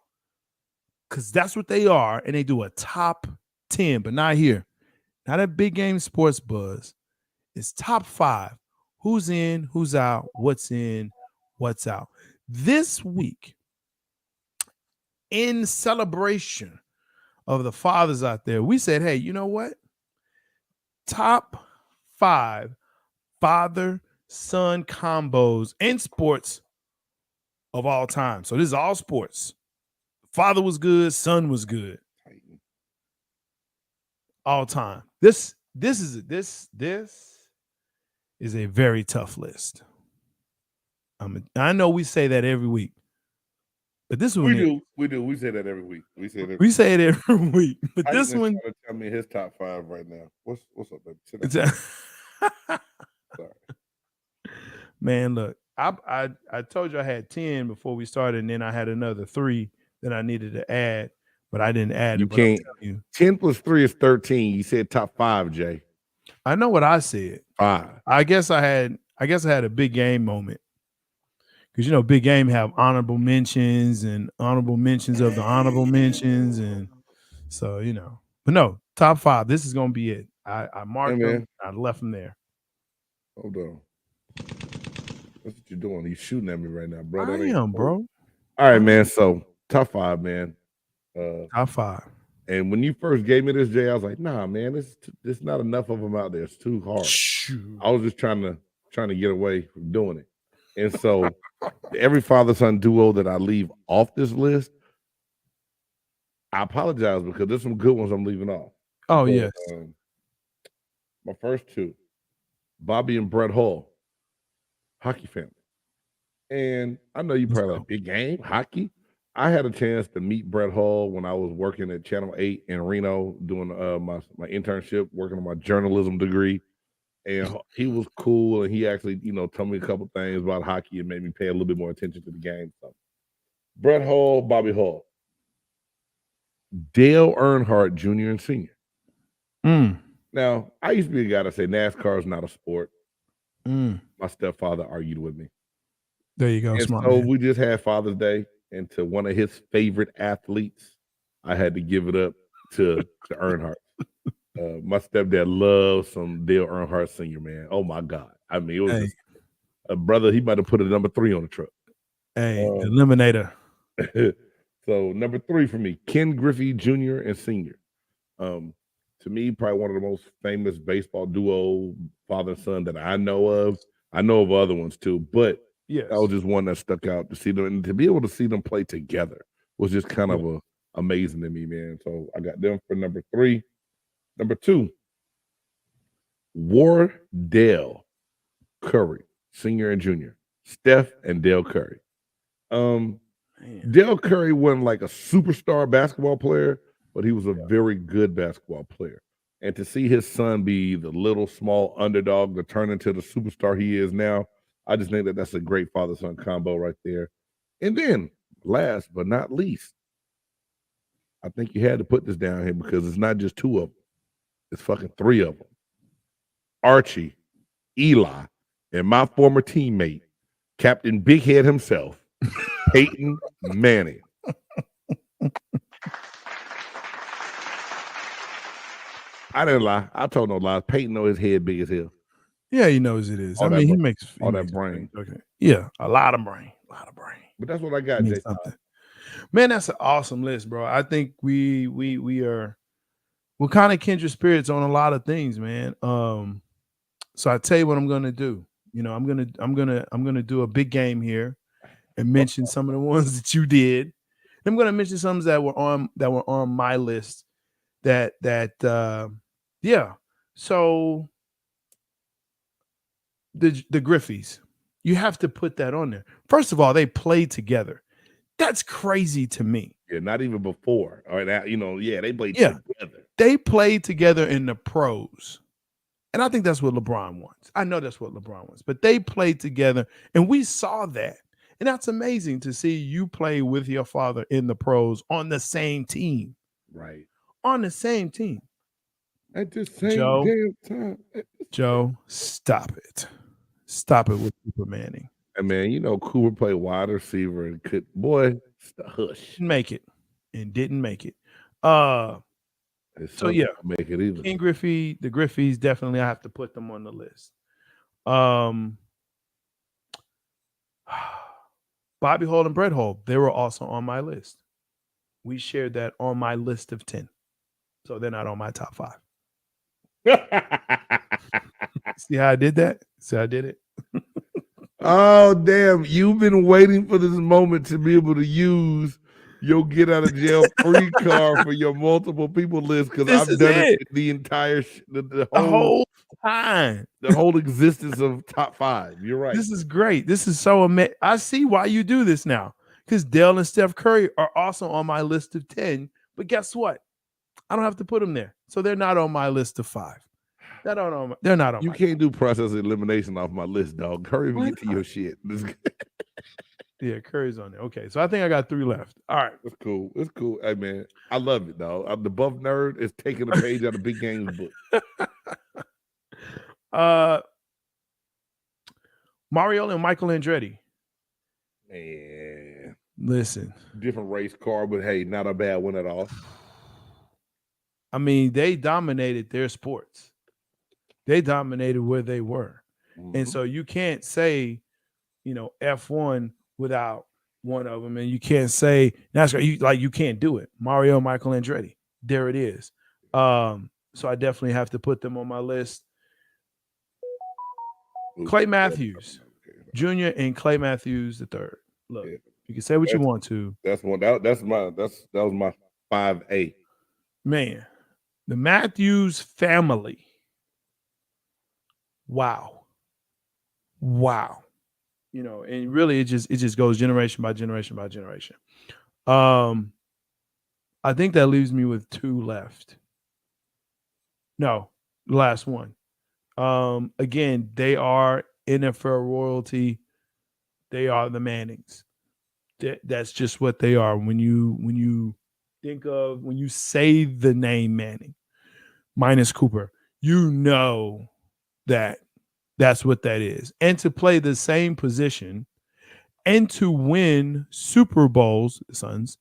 because that's what they are. And they do a top 10, but not here. Not at Big Game Sports Buzz. It's top 5. Who's in, who's out, what's in, what's out. This week, in celebration of the fathers out there, we said, hey, you know what? Top 5 father-son combos in sports of all time. So this is all sports. Father was good, son was good. All time. This is a very tough list. I know we say that every week, but this one we do. We say that every week. We say it every week. But this one, trying to tell me his top 5 right now. What's up, baby? Sorry. Man, look, I told you I had 10 before we started, and then I had another 3 that I needed to add, but I didn't add. You can't. 10 plus 3 is 13. You said top 5, Jay. I know what I said. 5. I guess I had a big game moment. Because, you know, Big Game have honorable mentions and honorable mentions of the honorable mentions. And so, you know. But no, top 5. This is going to be it. I marked them. I left them there. Hold on. That's what you're doing. You're shooting at me right now, bro. I am, bro. All right, man. So, top 5, man. Top 5. And when you first gave me this, Jay, I was like, nah, man, there's not enough of them out there. It's too hard. Shoot. I was just trying to get away from doing it. And so every father-son duo that I leave off this list, I apologize because there's some good ones I'm leaving off. Oh, yes. My first 2, Bobby and Brett Hall, hockey family. And I know you probably like Big Game, hockey. I had a chance to meet Brett Hall when I was working at Channel 8 in Reno doing my internship, working on my journalism degree. And he was cool, and he actually, you know, told me a couple things about hockey and made me pay a little bit more attention to the game. So, Brett Hall, Bobby Hall, Dale Earnhardt Jr. and Sr. Now, I used to be a guy to say NASCAR is not a sport. My stepfather argued with me. There you go, and smart so man. we just had Father's Day, and to one of his favorite athletes, I had to give it up to Earnhardt. My stepdad loves some Dale Earnhardt Sr., man. Oh my God. I mean, it was just a brother, he might have put a number 3 on the truck. Hey, eliminator. So number 3 for me, Ken Griffey Jr. and Sr. To me, probably one of the most famous baseball duo, father and son, that I know of. I know of other ones too, but Yes. That was just one that stuck out to see them, and to be able to see them play together was just kind of amazing to me, man. So I got them for number 3. Number 2, Wardell Curry, senior and junior. Steph and Dale Curry. Dale Curry wasn't like a superstar basketball player, but he was a very good basketball player. And to see his son be the little small underdog to turn into the superstar he is now, I just think that that's a great father-son combo right there. And then, last but not least, I think you had to put this down here because it's not just 2 of them. It's fucking 3 of them. Archie, Eli, and my former teammate, Captain Big Head himself, Peyton Manning. I didn't lie. I told no lies. Peyton know his head big as hell. Yeah, he knows it is. I mean, he makes all that brain. Okay. Yeah, a lot of brain. But that's what I got, Jay. Man, that's an awesome list, bro. I think we're kind of kindred spirits on a lot of things, man. So I tell you what I'm gonna do. You know, I'm gonna do a big game here and mention some of the ones that you did. I'm gonna mention some that were on my list. Yeah. So the Griffeys, you have to put that on there. First of all, they played together. That's crazy to me. Yeah, not even before. All right, now, they played together. They played together in the pros. And I think that's what LeBron wants. I know that's what LeBron wants. But they played together, and we saw that. And that's amazing to see you play with your father in the pros on the same team. Right. On the same team. At the same damn time. Joe, stop it. Stop it with Cooper Manning. And man, Cooper played wide receiver and hush. Didn't make it. So yeah, make it either. King Griffey, the Griffeys, definitely I have to put them on the list. Bobby Hall and Brett Hall, they were also on my list. We shared that on my list of 10. So they're not on my top 5. See how I did that? See how I did it? Oh, damn. You've been waiting for this moment to be able to use your get out of jail free card for your multiple people list, because I've done it the entire the whole time, the whole existence of top 5. You're right. This is great. This is so amazing. I see why you do this now, because Dale and Steph Curry are also on my list of 10. But guess what? I don't have to put them there, so they're not on my list of 5. They're not on. You can't do process elimination off my list, dog. Hurry and get to your shit. Yeah, Curry's on there. Okay, so I think I got 3 left. All right, it's cool. It's cool. Hey man, I love it, dog. I'm the buff nerd is taking a page out of Big Game's book. Mario and Michael Andretti. Man, listen, different race car, but hey, not a bad one at all. I mean, they dominated their sports. They dominated where they were. Mm-hmm. And so you can't say, F1 without one of them. And you can't say NASCAR. You can't do it. Mario, Michael Andretti. There it is. So I definitely have to put them on my list. Clay Matthews Jr. and Clay Matthews III. Look, you can say what you want to. That was my 5A. Man, the Matthews family. Wow. And really it just goes generation by generation by generation. I think that leaves me with 2 left. No, the last one. Again, they are NFL royalty. They are the Mannings. That's just what they are. When you say the name Manning, minus Cooper, that's what that is. And to play the same position and to win Super Bowls, Sons,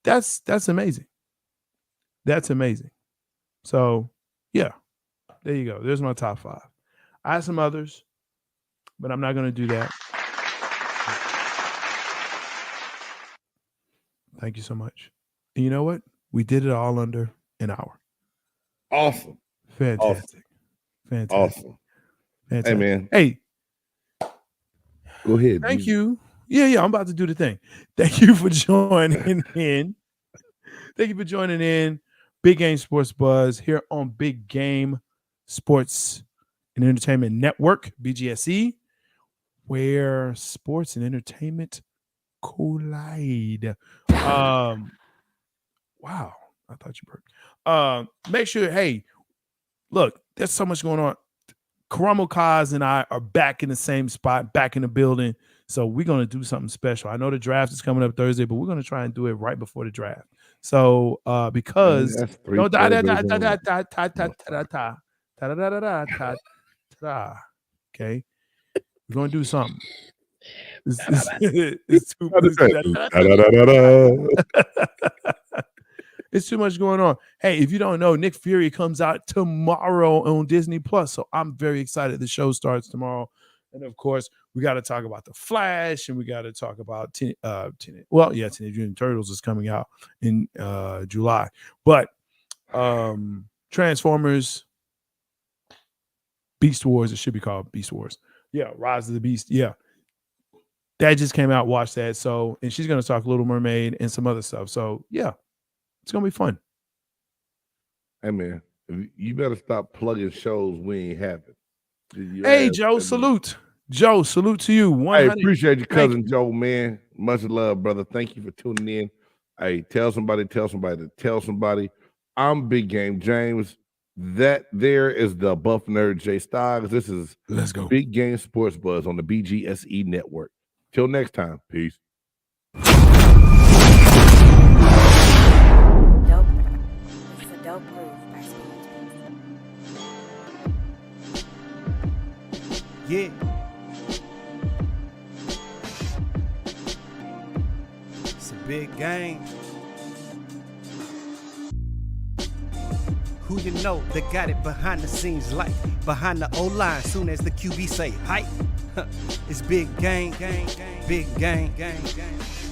that's amazing. That's amazing. So, yeah, there you go. There's my top 5. I have some others, but I'm not going to do that. Thank you so much. And you know what? We did it all under an hour. Awesome. Fantastic. Awesome. Fantastic. Hey, man. Hey. Go ahead. Thank you. Yeah, I'm about to do the thing. Thank you for joining in. Thank you for joining in. Big Game Sports Buzz here on Big Game Sports and Entertainment Network, BGSE, where sports and entertainment collide. Wow, I thought you burped. Make sure, hey, look, there's so much going on. Karamo Kaz and I are back in the same spot, back in the building. So we're going to do something special. I know the draft is coming up Thursday, but we're going to try and do it right before the draft. So because okay, we're going to do something. It's too much going on. Hey, if you don't know, Nick Fury comes out tomorrow on Disney Plus. So I'm very excited. The show starts tomorrow. And of course, we got to talk about The Flash, and we got to talk about Teenage Mutant Turtles is coming out in July. But Transformers, Beast Wars, it should be called Beast Wars. Yeah, Rise of the Beast. Yeah. That just came out. Watch that. So, and she's going to talk Little Mermaid and some other stuff. So, yeah. It's going to be fun. Hey, man, you better stop plugging shows we ain't having. Hey, Joe, salute. Joe, salute to you. I appreciate you, cousin Joe, man. Much love, brother. Thank you for tuning in. Hey, tell somebody. I'm Big Game James. That there is the buff nerd J-Stogs. This is Let's go. Big Game Sports Buzz on the BGSE network. Till next time. Peace. Dope move by Yeah. It's a big game. Who you know that got it behind the scenes, like behind the O-line, soon as the QB say hype. It's big game, big game.